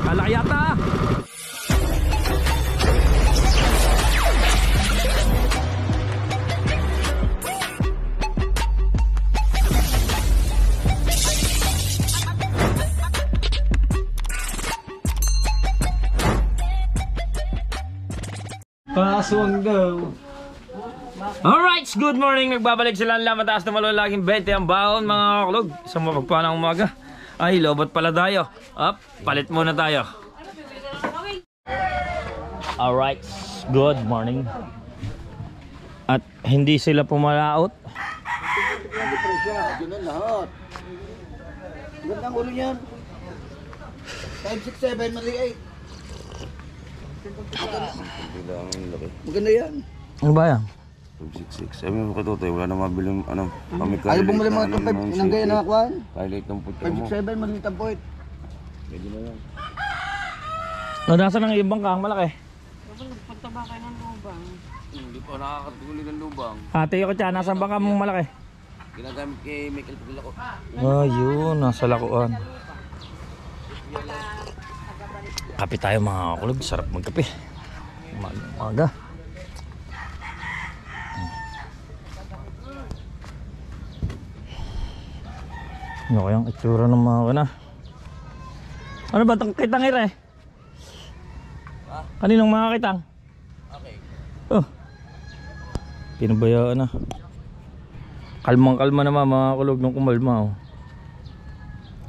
Kalaki yata. Paswang daw. Alright, good morning. Nagbabalik sila lang mataas na malalaking 20 ang baon mga kaklog. Isang mapagpalang umaga. Ay, lobot pala tayo. Up, palit muna tayo. Alright, good morning. At hindi sila pumalaot. Ganun lahat. Gandang ulo niyan. 567 maliit. Maganda yan. Ano ba yan? 566. Sabi mo kay Totoy, wala na mabiling ano, pamikal. Ayaw bumili mga ng gaya na kuhan. Pilot ng puto mo. 567 maliit ang point. Pwede na yan. Nasa ng ibang kang malaki. Pagtaba kayo ng lubang. Hindi pa nakakatuli ng lubang. Ate ko tiyan, nasa bangka mong malaki. Ginagamit kay Michael Paglalako. Ayun, nasa lakuan. Kape tayo mga kakulog, sarap magkape. Umaga. Ano kayang itsura ng mga kana? Ano ba itong kitang ire? Kaninong mga kitang? Okay. Oh, pinabayaan na. Kalmang kalma naman mga kulog nung kumalma. Oh.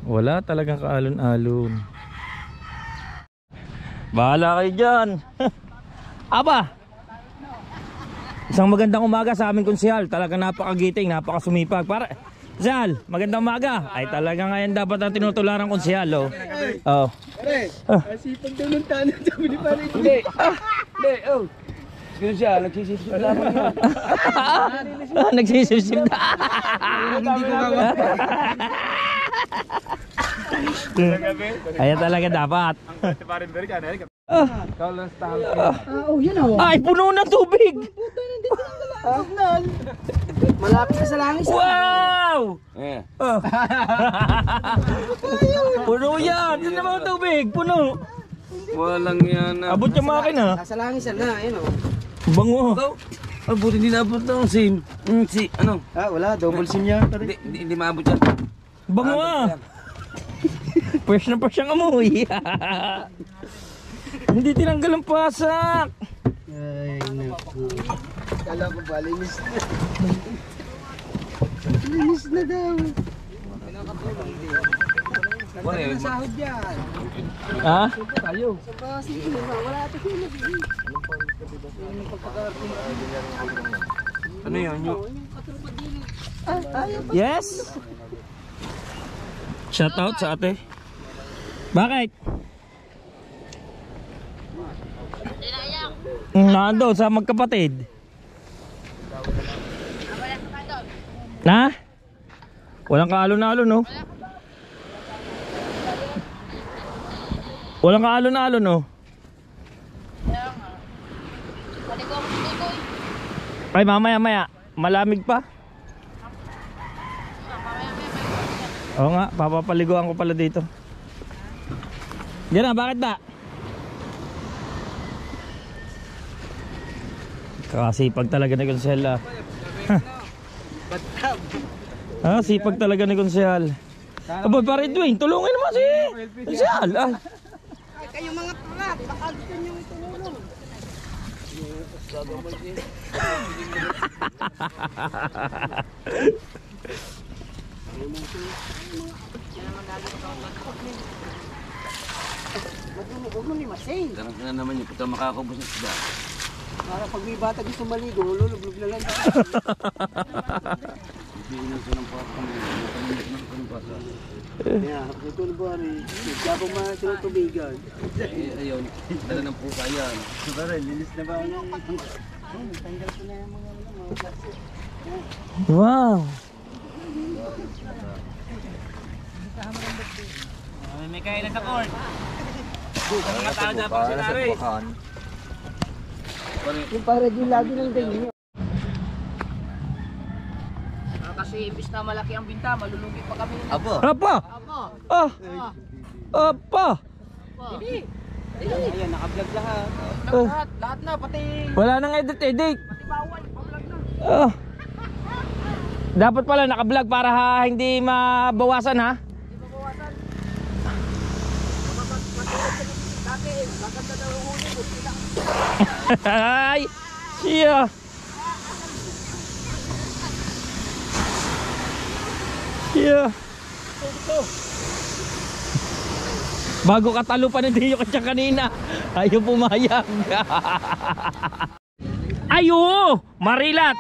Wala talagang kaalon-alon. Bahala kayo dyan. Aba, isang magandang umaga sa aming konsehal. Talagang napakagiting, napakasumipag. Para Zal, magandang umaga. Ay talaga ngayon dapat ang tinutularang konsehal. Oh. Oh. Sipag daw ng tanong sabi ni pare. Hindi. Hindi. Oh. Siguro siya, nagsisip-sip lamang yun. Nagsisip-sip na. Hindi ko gawa. Ayan talaga dapat. Oh, yun oh. Ay, puno ng tubig. Malapit na sa langis. Wow! Eh. Oh. Puno yan. Yan naman ang tubig. Puno. Walang yan. Abot yung makina. Nasa langis na, ayun oh. Bango. Ah, buti hindi naabot ng SIM. Si, ano? Ah, wala, double sim yan. Hindi maabot yan. Bango ah. Fresh na fresh ang amoy. Hindi tinanggal ang pasak. Ay, naku. Kala ko ba, linis na. Linis na daw. Wala yun. Sahod yan. Ha? Tayo. Sa basi, wala ito sila. Ano yun? Yes. Shout out sa ate. Bakit? Nando sa magkapatid. Na? Walang kaalon-alon no? Walang kaalon-alon no? Ay mamaya-maya, malamig pa. Oo nga, papapaliguan ko pala dito. Diyan na, bakit ba? Kakasipag talaga ni Konsehal. Ah, sipag talaga ni Konsehal. Aba, pare Dwayne, tulungan naman si Konsehal. Ay, Kayo mga tulat, baka gusto nyo itulong. Huwag mo ni Masing. Ganang ka na naman yung puta makakubos ng sida. Para pag may bata gusto maligo, lulublog na lang. Hindi inunso ng panginoon. Nakalimutan ng pasa. Kaya, ito na ba rin? Kapag mga tinutubigan. Ayun, dala ng puka yan. Pare, linis na ba ang tanggal ko na yung mga wow. May kailan sa court. Mga tao na pa sinari. yung pare, yung lagi ng tingin. Kasi imbis na malaki ang binta, malulugi pa kami. Apo. Apa? Apo. Ah. Apa. Ayan, naka-vlog lahat. Oh. Lahat na, pati Wala nang edit. bawal, pa-vlog na. Oh. Dapat pala naka-vlog para hindi mabawasan ha. Dati, maganda daw yung huli, buti lang. Ay, siya. Siya. Bago katalo pa ni Dio kanya kanina. Ayaw pumayag. Ayo, marilat.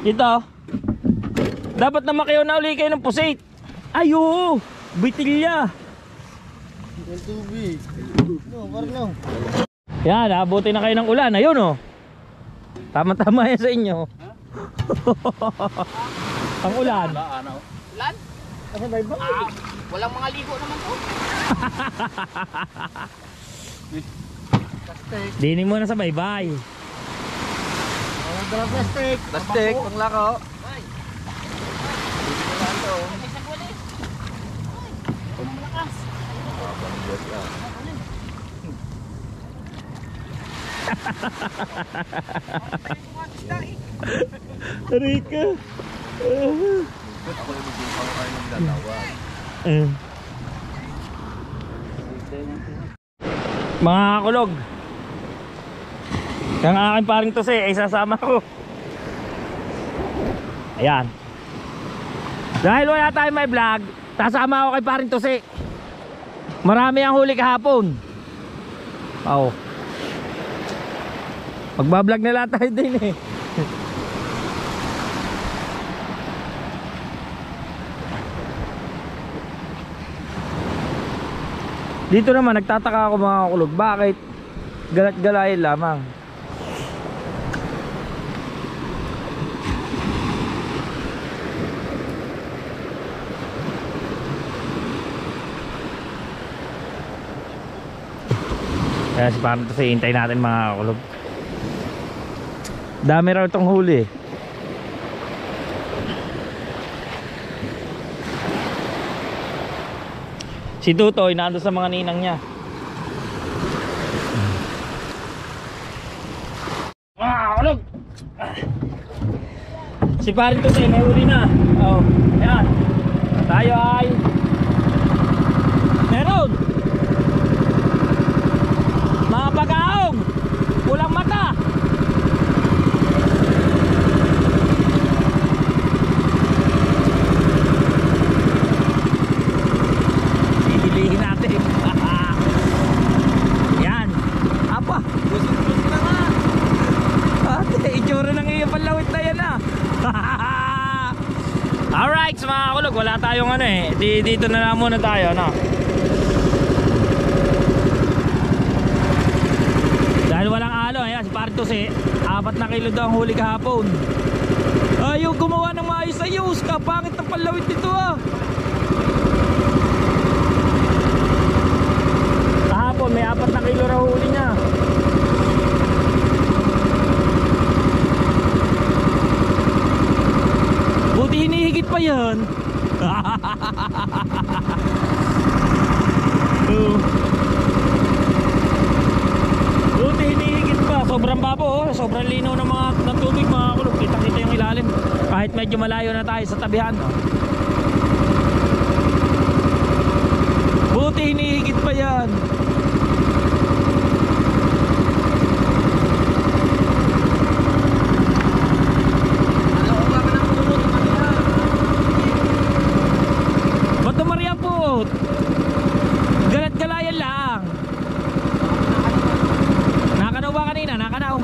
Ito. Dapat naman kayo na uli kayo ng pusit. Ayo, bitilya. Yung tubig. No, parang Yan, abuti na kayo ng ulan. Ayun oh. Tama-tama yan sa inyo. Ang ulan. Ulan? Kasi may ba? Walang mga ligo naman to. Dinin mo na sa baybay. Walang dalang plastic. Plastic, panglako. Isang walis. Ang malakas. Rika. Ako yung mag-impaw kayo ng lalawag. Mga kulog. Yung aking paring to ay sasama ko. Ayan. Dahil wala tayo may vlog, sasama ako kay paring Tose. Marami ang huli kahapon. Oo. Magbablog na lang tayo din eh. Dito naman nagtataka ako mga kulog, bakit galat-galayin lamang? Kaya si parang ito hintay natin mga kulog. Dami raw itong huli. Si Tutoy nando sa mga ninang niya. Kulog! Si parang ito may huli na. Oh, ayan. Tayo ay meron mga pag-aong pulang mata. Pilihin natin. Yan. Apa? Busog-busog na nga. Ate, itsura ng iyong panlawit na yan ah. Alright, mga kulog, wala tayong ano eh. Dito na lang muna tayo, no? Dahil walang alo, ayan, si Partos eh 4 na kilo daw ang huli kahapon. Ayaw gumawa ng maayos na ayos. Kapangit ng panlawit dito ah. Kahapon may 4 na kilo raw huli niya. Buti hinihigit pa yan. Buti hinihigit pa. Sobrang babo oh. Sobrang linaw ng tubig mga kulog. Kita-kita yung ilalim. Kahit medyo malayo na tayo sa tabihan oh. Buti hinihigit pa yan. Bato Maria po. Galat-galayan lang. Nakanaw ba kanina? Nakanaw.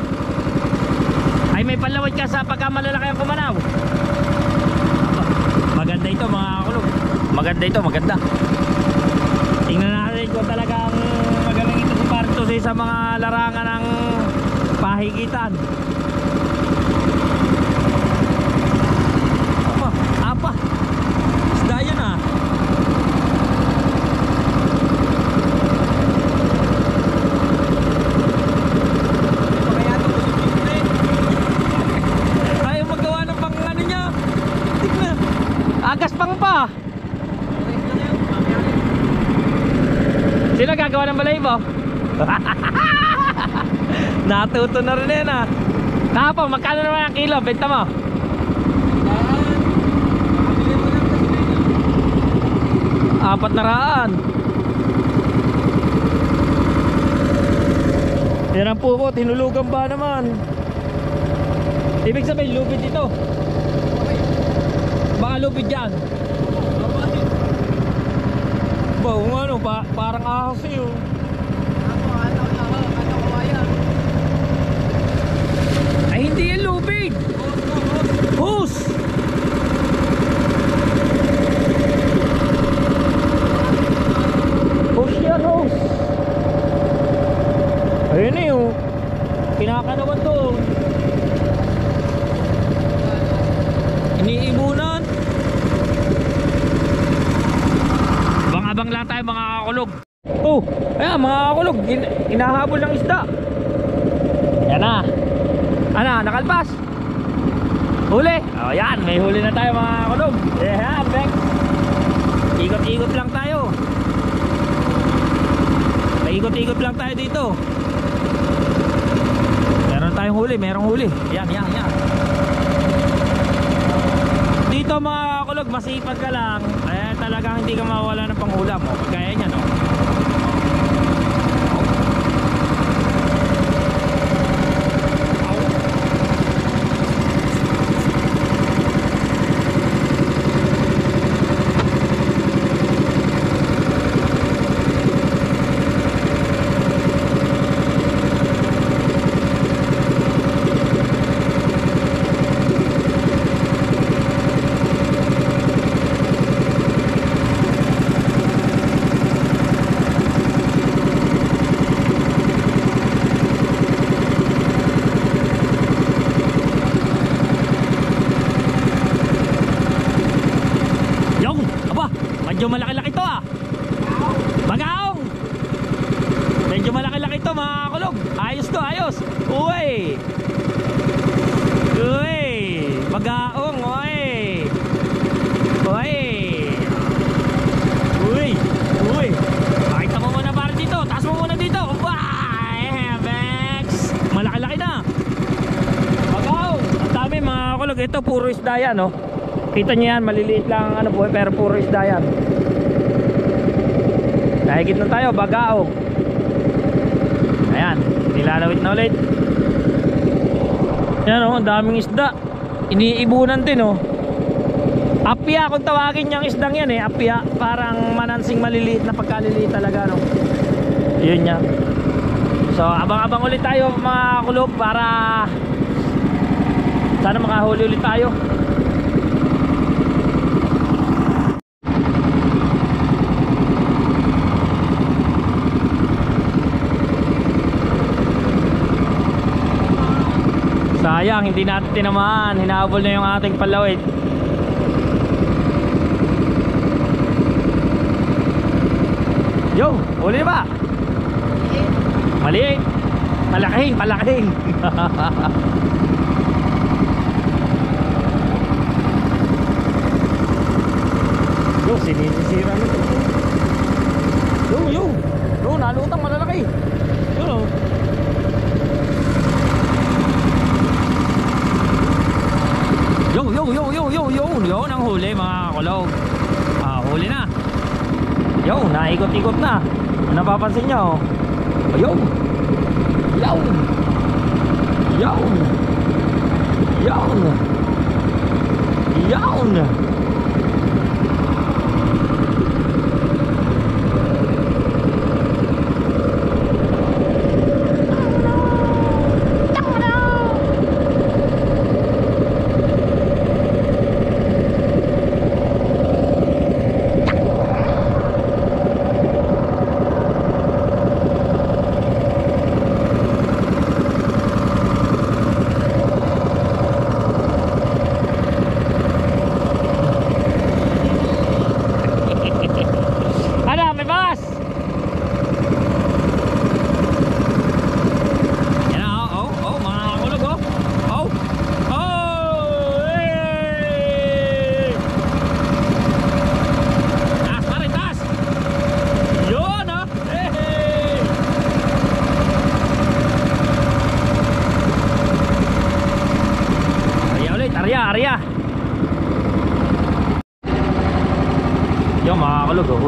Ay may panlawad ka sa pagkamalalaki ang kumanaw. Maganda ito mga kulog. Maganda ito, maganda. Tingnan natin kung talagang magaling ito si Partos sa mga larangan ng pahigitan. Apa? Isda yun ah. Ayaw magawa ng pang ano niya. Tignan. Agas pang pa. Sino gagawa ng balahibo? Natuto na rin yan ah. Tapos magkano naman ang kilo? Benta mo? Apat na raan. Yan ang puko, tinulugan ba naman? Ibig sabihin lupit ito. Baka lupit dyan. Ba, ano, parang ahas yun. Ay hindi yan lupit. Hose. Hose yan, hose. Ayun na yun. Kinakanawan doon. Iniibunan. Abang lang tayo mga kakulog. Oh, ayan mga kakulog, inahabol ng isda. Yan na. Ano, nakalpas. Huli. Oh, yan, may huli na tayo mga kakulog. Yan, Bex. Ikot-ikot lang tayo. Paikot-ikot lang tayo dito. Meron tayong huli, merong huli. Yan. Dito mga kakulog, masipag ka lang. Kaya talagang hindi ka mawawala ng pangulam mo. Kaya niya no. Medyo malaki-laki to ah. Bagaong. Medyo malaki-laki to mga kulog. Ayos to, ayos. Uy. Bagaong, uy. Pakita mo muna para dito. Taas mo muna dito. Bex. Malaki-laki na. Bagaong. Ang dami mga kulog. Ito puro isda yan oh. Kita nyo yan, maliliit lang ano po, pero puro isda yan. Nahigit na tayo, bagaong. Ayan, nilalawit na ulit. Yan o, daming isda. Iniibunan din o. Apya kung tawagin niyang isdang yan eh, apya. Parang manansing maliliit na pagkaliliit talaga no. Yun yan. So abang-abang ulit tayo mga kulog para sana makahuli ulit tayo. Sayang, hindi natin tinamaan. Hinahabol na yung ating palawit. Yo, huli ba? Maliit. Palaking. Yo, sinisira na ito. Yo, nalutang malalaki. Yo. Yun ang huli mga kulog. Huli na. Yo, naikot-ikot na. Napapansin nyo. Yun.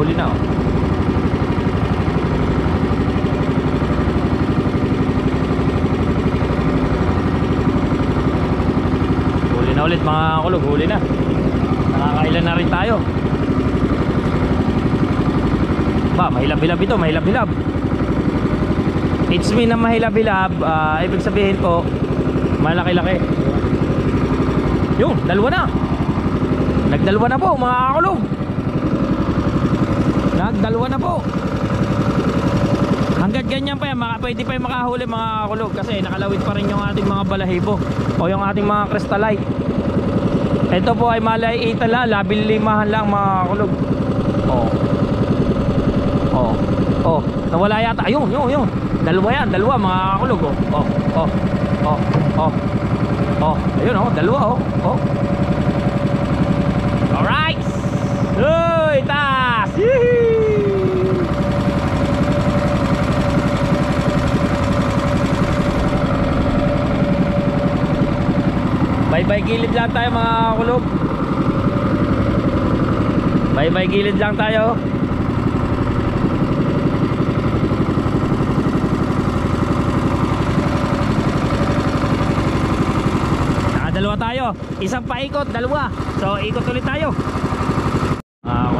huli na oh. Huli na ulit mga kulog, huli na. Nakakailan na rin tayo. Ba, mahilab-hilab ito, mahilab-hilab. It's me na mahilab-hilab. Ibig sabihin po, malaki-laki. Yun, dalawa na. Nagdalawa na po mga kakulog. Nagdalawa na po. Hanggat ganyan pa yan, pwede pa yung makahuli mga kakulog. Kasi nakalawit pa rin yung ating mga balahibo o yung ating mga crystallite. Ito po ay malay itala, labil limahan lang mga kakulog. Oh, nawala yata. Ayun. Dalawa yan, dalawa mga kakulog. Ayun dalawa Alright. Uy, taas. Bye-bye gilid lang tayo mga kakulog. Bye-bye gilid lang tayo. Dalawa tayo, isang paikot, dalawa. So ikot ulit tayo.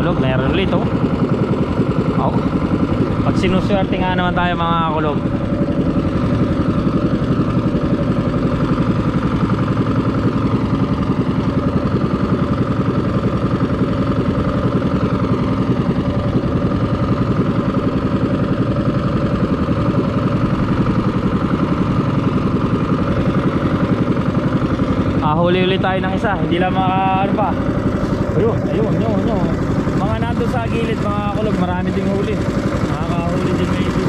Kulog, meron ulit pag sinuswerte nga naman tayo mga kulog. Huli ulit tayo ng isa, hindi lang ano pa. Ayun. Mga nandun sa gilid mga kulog, marami ding huli. Nakakahuli din maybe.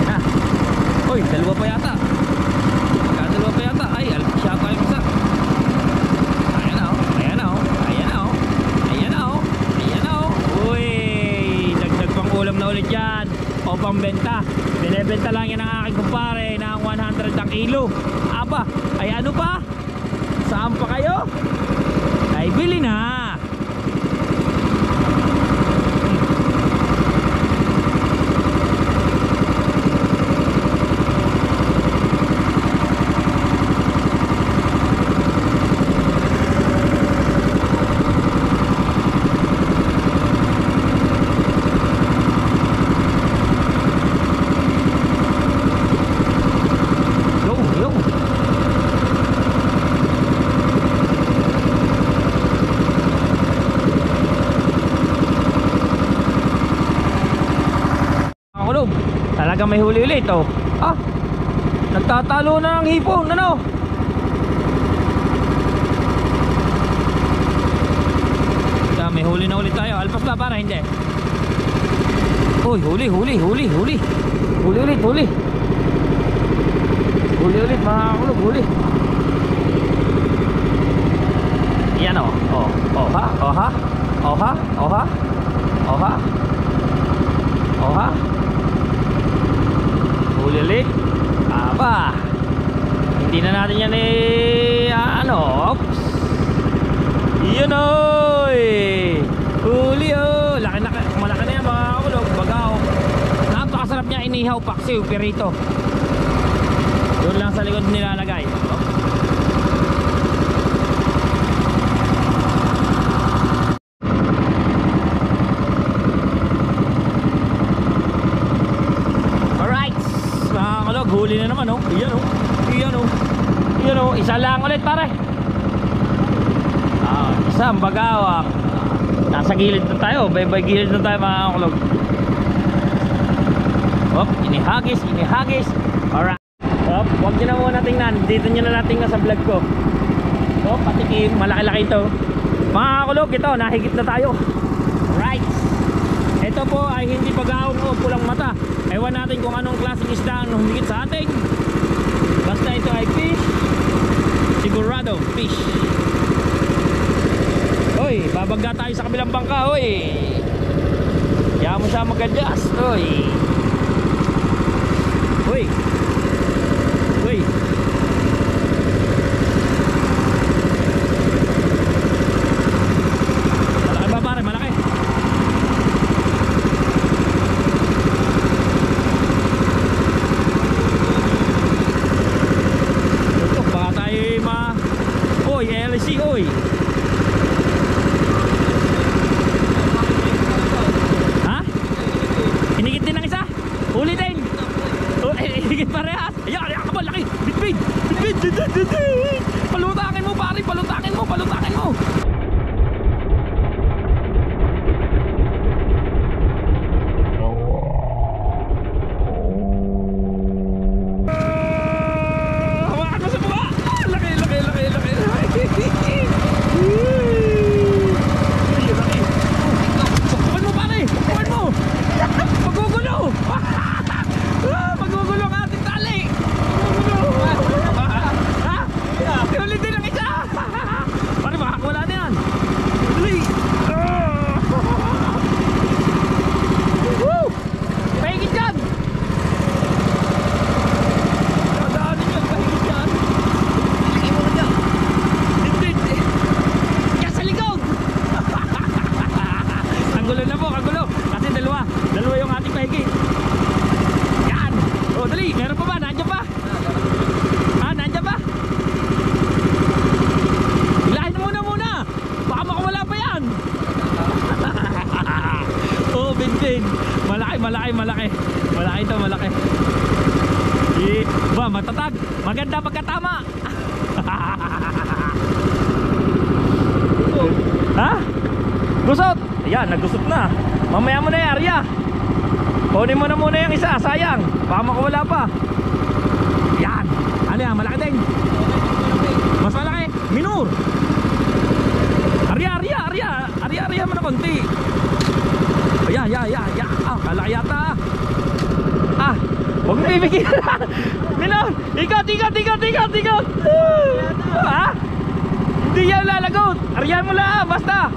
Na. Uy, dalawa pa yata. Ay, siya pa yung isa. Ulam na ulit yan o pambenta. Binibenta lang yan ng aking kumpare ng 100 ang kilo. Aba, ay ano pa? Saan pa kayo? Ay bili na. Talagang may huli ulit nagtatalo na ng hipon. May huli na ulit tayo. Alpas ba para hindi? Uy, huli ulit mga kulog, huli. Yan oha. Huli ulit. Aba, hindi na natin yan oops. Yun huli malaki na yan mga kulog. Bagaw, napakasarap niya inihaw, paksiw, pirito. Doon lang sa likod nilalagay. Huli na naman Iyan isa lang ulit pare. Isang bagawak. Nasa gilid na tayo, bye-bye gilid na tayo mga kulog. Inihagis. Alright. Huwag nyo na muna tingnan. Dito nyo na natin sa vlog ko. Patikim, malaki-laki ito. Mga kulog, ito, nahigit na tayo. Right. Ito po ay hindi pag-aong o pulang mata. Ewan natin kung anong klaseng isda ang humigit sa ating. Basta ito ay fish. Sigurado, fish. Hoy, babagga tayo sa kabilang bangka, hoy. Kaya mo siya magkadyan. Higit parehas. Ayan, ayan ka ba? Laki. Bitbit. Bitbit. Palutakin mo, pare. Palutakin mo. Hawakan mo sa buka. Laki. Sukuan mo, pare. Sukuan mo. Magugulo. Magugulo ang ating tali. Ha? Ulitin lang isa. Pare, makakawala na yan. Dali. Woo! Pahigit yan. Dadaanin yan. Pahigit yan. Lagi mo na dyan. Hindi. Kaya sa likod. Kagulo na po, kagulo. Kasi dalawa yung ating pahigit. Yan. O, dali. Meron pa ba? Nandiyan pa? Ha? Nandiyan pa? Ilahin muna. Baka makawala pa yan. Oh, Binbin. Malaki. Malaki ito, malaki. Ba, matatag. Maganda pagkatama. Ha? Gusot. Ayan, nagusot na. Mamaya mo na yung Arya. Kunin mo na muna yung isa, sayang. Baka makawala pa. Yan. Ano yan, malaki din. Mas malaki. Minor. Arya mo na konti. Ayan. Ah, kalaki yata. Ah, huwag mo ibigin. Minor. Ikot. Ha? Hindi yan lalagot. Arya mo lang, basta.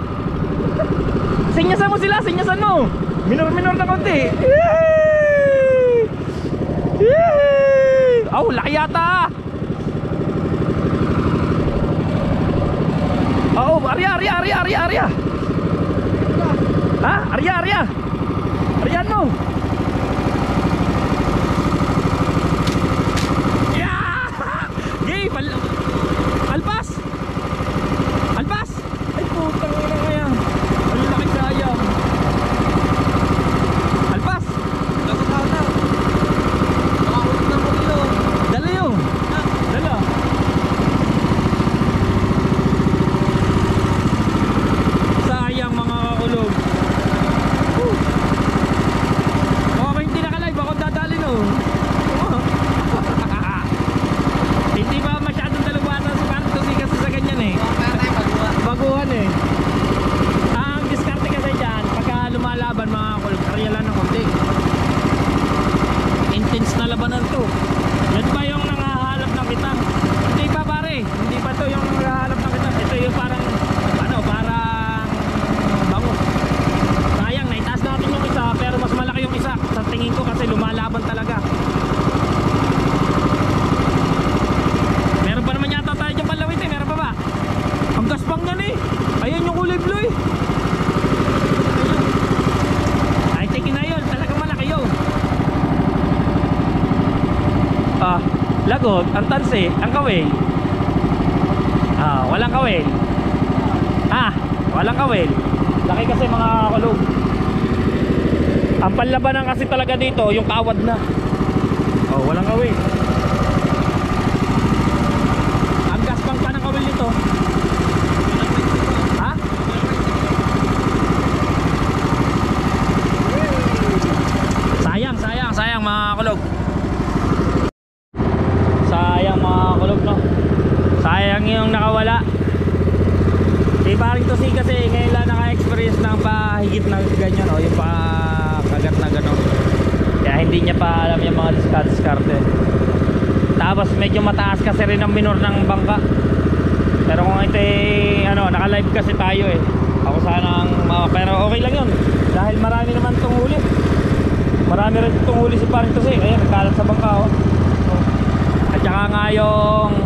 Sinyasan mo sila, mo. Minor na konti. Oh, laki yata. Oh, Arya. Ha? Arya. Aryan mo. Yeah! Gay, alpas. Ay, putang ina kaya. Ang laki sayang. Alpas. Dala yun. Dala. Sayang mga kakulog. Okay, hindi nakalive ako dadali no. Hindi pa masyadong dalubatan si Partos kasi sa ganyan eh. Baguhan eh. Ang diskarte kasi dyan, pagka lumalaban mga kakulog, karya lang ng konti. Intense na labanan to. Yan ba yung nangahalap ng kitang? Hindi pa pare. Hindi pa to yung nangahalap ng kitang. Ito yung parang bango. Sayang, naitaas natin yung isa pero mas malaki yung isa sa tingin ko kasi lumalaban talaga. Meron pa naman yata tayo dyan palawit eh. Meron pa ba? Ang gaspang yan eh. Ayan yung kulay blue eh. Ay, tingin na yun. Talagang malaki yun. Ah, lagot, ang tansi, ang kawel. Ah, walang kawel. Ah, walang kawel. Laki kasi mga kulog. Ang panlabanan kasi talaga dito, yung kawad na. Oh, walang kawel. Ang gaspang pa ng kawel nito. Ha? Sayang mga kulog. Sayang mga kulog no. Sayang yung nakawala. Si paring to kasi ngayon lang naka-experience ng pahigit na ganyan o yung pakagat na gano'n. Kaya hindi niya pa alam yung mga diskarte. Tapos medyo mataas kasi rin ang minor ng bangka. Pero kung ito naka-live kasi tayo eh. Ako sana pero okay lang yun. Dahil marami naman itong huli. Marami rin itong huli si paring to ayan, nagkalat sa bangka oh. At saka nga yung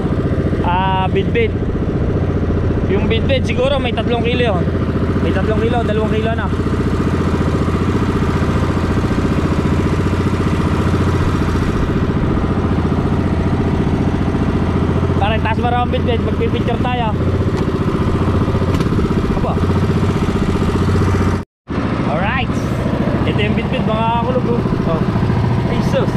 bidbid. Yung bidbid siguro may 3 kilo yun. May 3 kilo, 2 kilo na. Parang taas mo raw ang bidbid, magpipicture tayo. Aba. Alright. Ito yung bidbid mga kulog oh. Ay sus.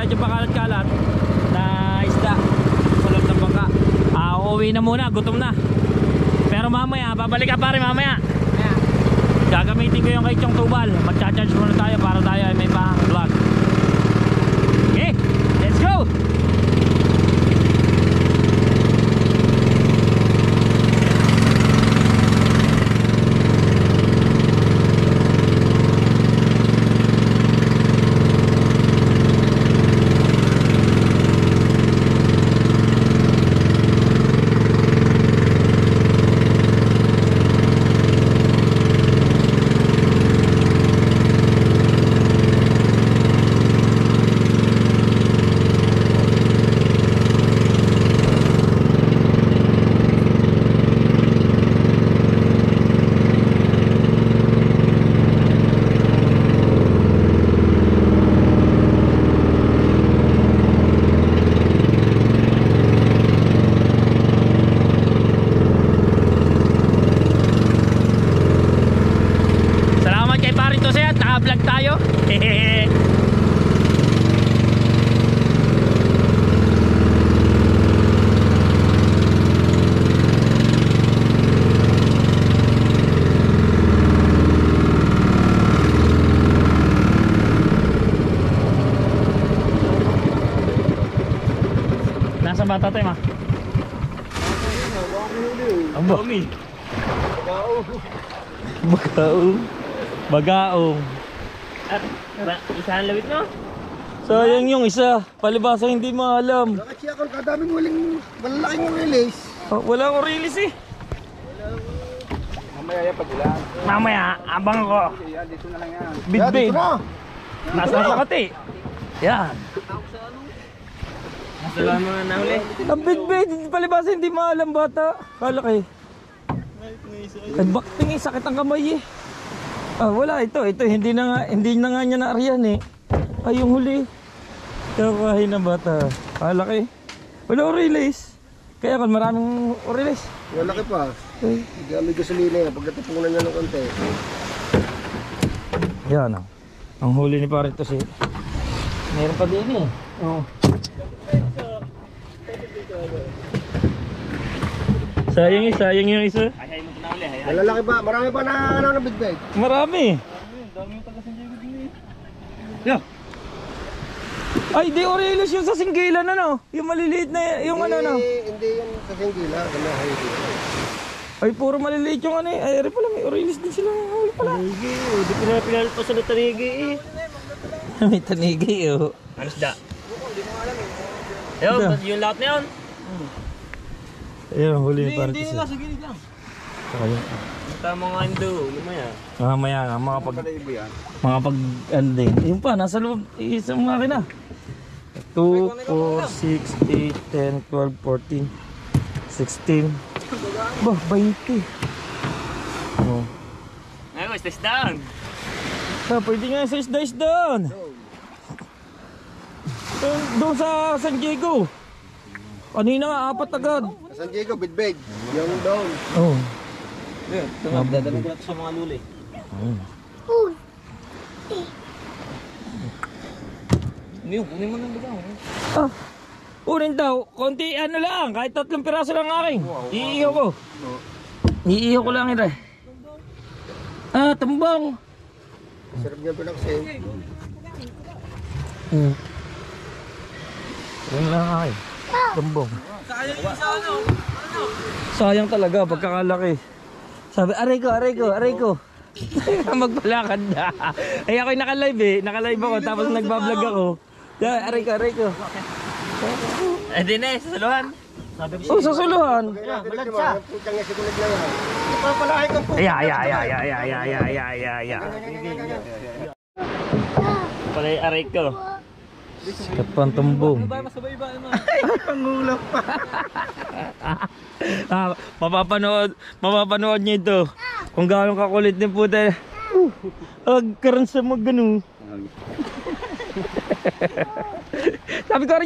medyo pakalat-kalat na isda sa loob ng bangka. Uuwi na muna, gutom na. Pero mamaya, babalik ka pare mamaya. Gagamitin ko yung kay Chong Tubal. Magcha-charge muna tayo para tayo ay may pang vlog. Okay, let's go! Naka-vlog tayo. Nasa bata tayo ma? Ang dami. Bagaong. Isahan lawit no? Sayang yung isa. Palibasa hindi maalam. Kasi ako kadaming malalaking release. Wala akong release eh. Mamaya yan pag ulan. Mamaya, abang ko. Yan, dito na lang yan. Bid-bid. Dito na. Nasa Makati. Yan. Nasaluhan mo na uli. Ang bid-bid. Palibasa hindi maalam bata. Kalaki. Ay bakting eh. Sakit ang kamay eh. Wala ito hindi na nga niya naariyan eh. Ay yung huli. Kakahin na bata. Laki. Wala o release. Kaya kan maraming release. Malaki pa. Okay. May gasolina yan. Pagkatipunan niya ng konti. Yan o. Ang huli ni pare ito si. Meron pa din eh. Oo. Sayang yung isa. Ayahay mo na uli. Malalaki ba? Marami pa na big-bag. Marami. Yeah. Ay, di Aurelius yung sa singgilan ano? Yung maliliit na yung ano no? Hindi yan sa singgila. Ay, puro maliliit yung ano eh. Ay, pala may Aurelius din sila. Huli pala. Tanigi. Hindi pinapilal pa sa tanigi eh. May tanigi oh. Ano isda? Ayun, yung lahat na yun. Ayun, huli ni pare ito siya. Sa gilid lang. Ayun. Tama nga indo. Lumaya. Mamaya nga, mga pag ano din. Yung pa, nasa loob, isang makina. 2, 4, 6, 8, 10, 12, 14, 16. Bah, 20. Oh. Ayun, stays down. Pwede nga sa isda doon. Doon sa San Diego. Kanina nga, 4 agad. San Diego, big-bag. Yung down. Oh. Dadalhin ko na ito sa mga luli. Kunin mo ng bigaw. Unin daw, konti ano lang, kahit 3 piraso lang aking. Iihaw ko. Iihaw ko lang ito. Tumbong. Sarap niya pinaksin. Yan lang aking. Tumbong. Sayang talaga pagkakalaki. Sabi, aray ko. Magpalakad na. Ay ako'y naka-live eh. Naka-live ako tapos nagbablog ako. Aray ko. Eh di na, sasaluhan. Oh, sasuluhan. Balag siya. Putang niya sigulag na yan. Ito pa pala ay kang Ya. Palay aray ko. Kapang tumbong. Pangulam pa. Mapapanood niyo ito. Kung gaano kakulit ni puta. Agkaroon sa magano. Sabi ko,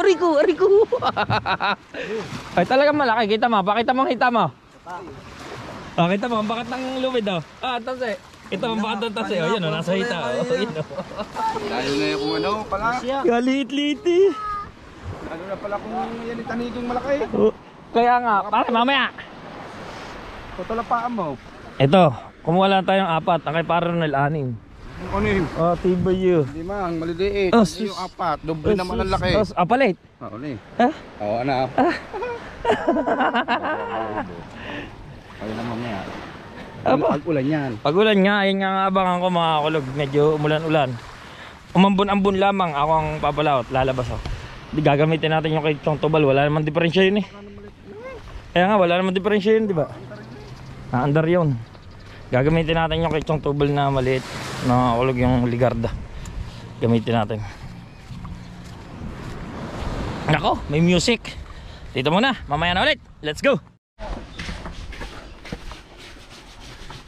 Rico. Ay talagang malaki. Kita mo, pakita mo. Kita mo, ang bakat ng luwid oh. Tapos Ito ang bata tas eh. Ayun, nasa hita. Lalo na yung ano pala. Galit-lit eh. Lalo na pala kung yan yung tanidong malaki. Kaya nga, pare mamaya. Tutulapaan mo. Ito, kumuha lang tayong 4. Ang kay pare Ronel 6. Ano yun? Oh, tibay yun. Hindi man, maliliit. Oh, Yung 4, doble naman ang laki. Palit. Oo, ano eh. Ha? Oo, ano. Ayun naman yan. Pag-ulan yan. Pag ulan nga, ayun nga abangan ko mga kulog. Medyo umulan-ulan. Umambon-ambon lamang, ako ang papalaot, lalabas ako. Di gagamitin natin yung kitong tubal, wala naman diferensya yun eh. Kaya nga, wala naman diferensya yun, di ba? Naandar yun. Gagamitin natin yung kitong tubal na maliit, na kulog yung ligarda. Gamitin natin. Nako, may music. Dito muna, mamaya na ulit. Let's go!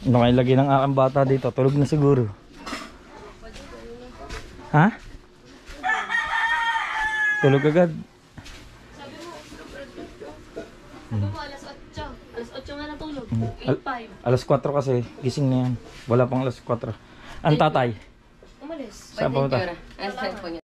Ano kayo lagi ng aking bata dito? Tulog na siguro. Ha? Tulog agad. Alas 8. Alas 8 nga natulog. 8:05. Alas 4 kasi, gising na yan. Wala pang alas 4. Ang tatay. Umalis. Saan pumunta? Alas 10 po niya.